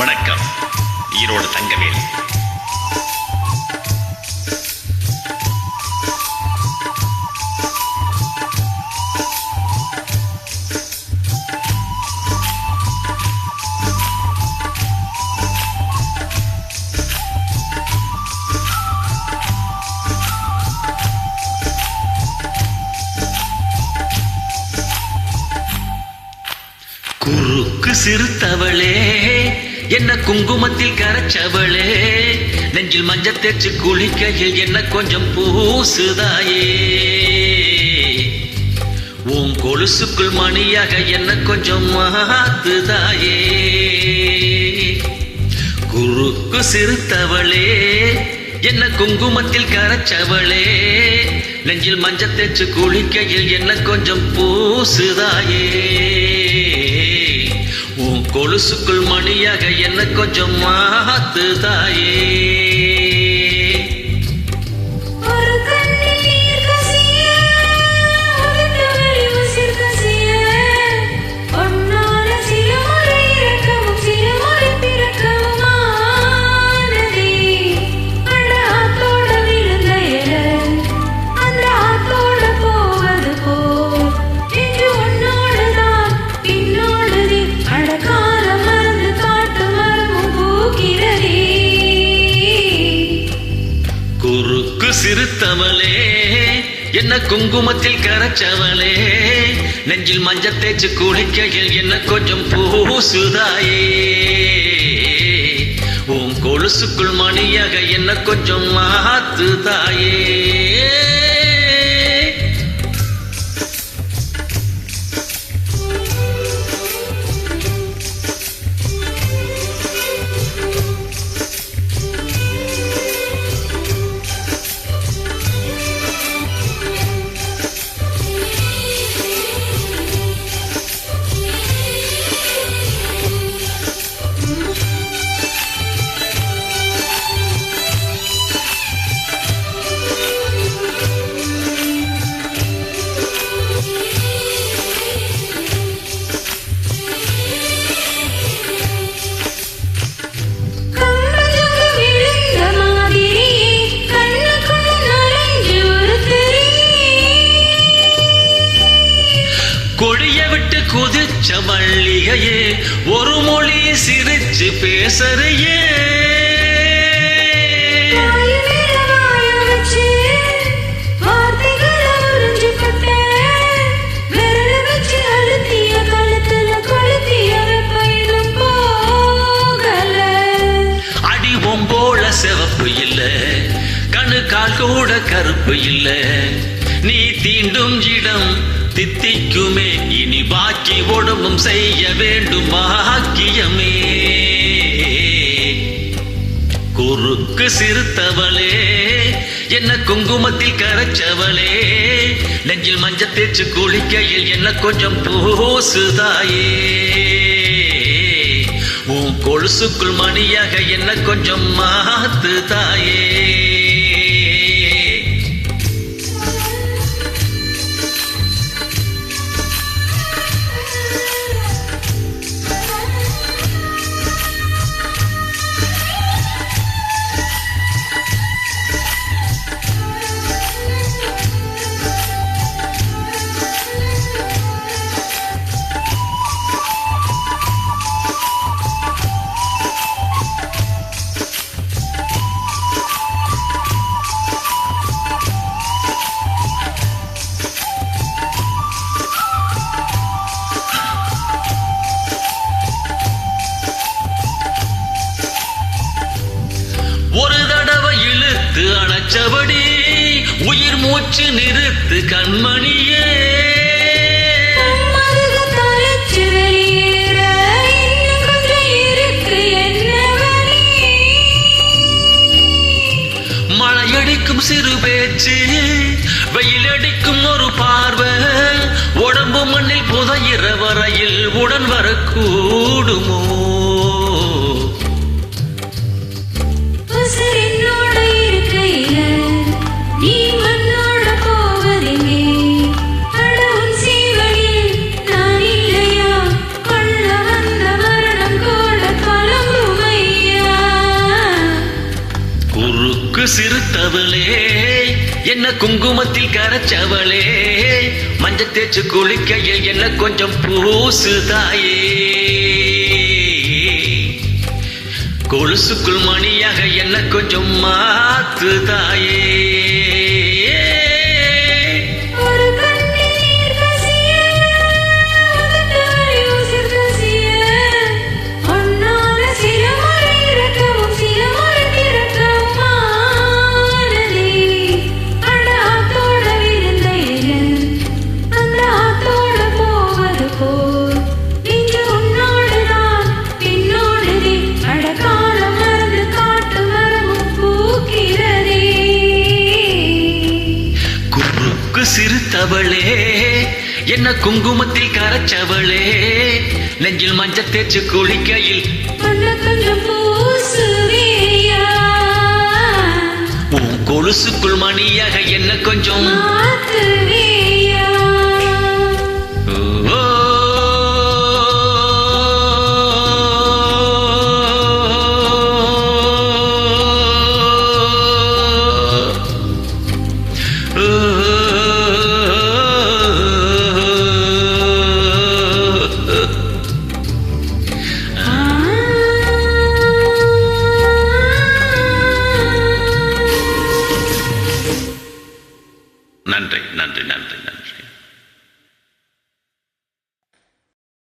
வணக்கம். ஈரோடு தங்கவேல். குறுக்கு சிறுத்தவளே, என்ன குங்குமத்தில் கரைச்சவளே, நெஞ்சில் மஞ்சள் தேய்ச்சு குளிக்கையில் என்ன கொஞ்சம் பூசுதாயே, உன் கொலுசுக்குள் மணியாக என்ன கொஞ்சம் மாத்துதாயே. குறுக்கு சிறுத்தவளே, என்ன குங்குமத்தில் கரைச்சவளே, நெஞ்சில் மஞ்சள் தேய்ச்சு குளிக்கையில் என்ன கொஞ்சம் பூசுதாயே, உன் கொலுசுக்குள் மணியாக என்ன கொஞ்சம் மாத்துதாயே. சிறுத்தவளே, என்ன குங்குமத்தில் கரைச்சவளே, நெஞ்சில் மஞ்சள் தேய்ச்சு குளிக்கையில் என்ன கொஞ்சம் பூசுதாயே, உன் கொலுசுக்குள் மணியாக என்ன கொஞ்சம் மாத்துதாயே. கொடிய விட்டு குதிச்ச மல்லிகையே, ஒரு மொழி சிரிச்சு பேசறியே, அடி ஒம்போல சிவப்பு இல்ல, கண்ணு கால் கூட கருப்பு இல்ல, நீ தீண்டும் இடம் தித்திக்குமே, இனி பாக்கி உடம்பும் செய்ய வேண்டும் பாக்கியமே. குறுக்கு சிறுத்தவளே, என்ன குங்குமத்தில் கரைச்சவளே, நெஞ்சில் மஞ்சள் தேய்ச்சு குளிக்கையில் என்ன கொஞ்சம் பூசுதாயே, உன் கொலுசுக்குள் மணியாக என்ன கொஞ்சம் மாத்துதாயே. ஒரு தடவை இழுத்து அணைச்சபடி உயிர் மூச்சு நிறுத்து கண்மணியே, மழையடிக்கும் சிறு பேச்சு, வெயிலடிக்கும் ஒரு பார்வை, உடம்பு மண்ணில் புதையிற வரையில் உடன் வரக்கூடுமோ, நான் இல்லையா கொள்ள வந்த மரணம் கூட பலமும் சிறுத்தவளே என்ன குங்குமத்தில் கரைச்சவளே மஞ்ச தேச்சு குளிக்கையில் என்ன கொஞ்சம் பூசுதாயே கொலுசுக்குள் மணியாக என்ன கொஞ்சம் மாத்துதாயே சிறுத்தவளே என்ன குங்குமத்தில் கரைச்சவளே நெஞ்சில் மஞ்ச தேச்சு குளிக்கையில் உன் கொலுசுக்குள் மணியாக என்ன கொஞ்சம்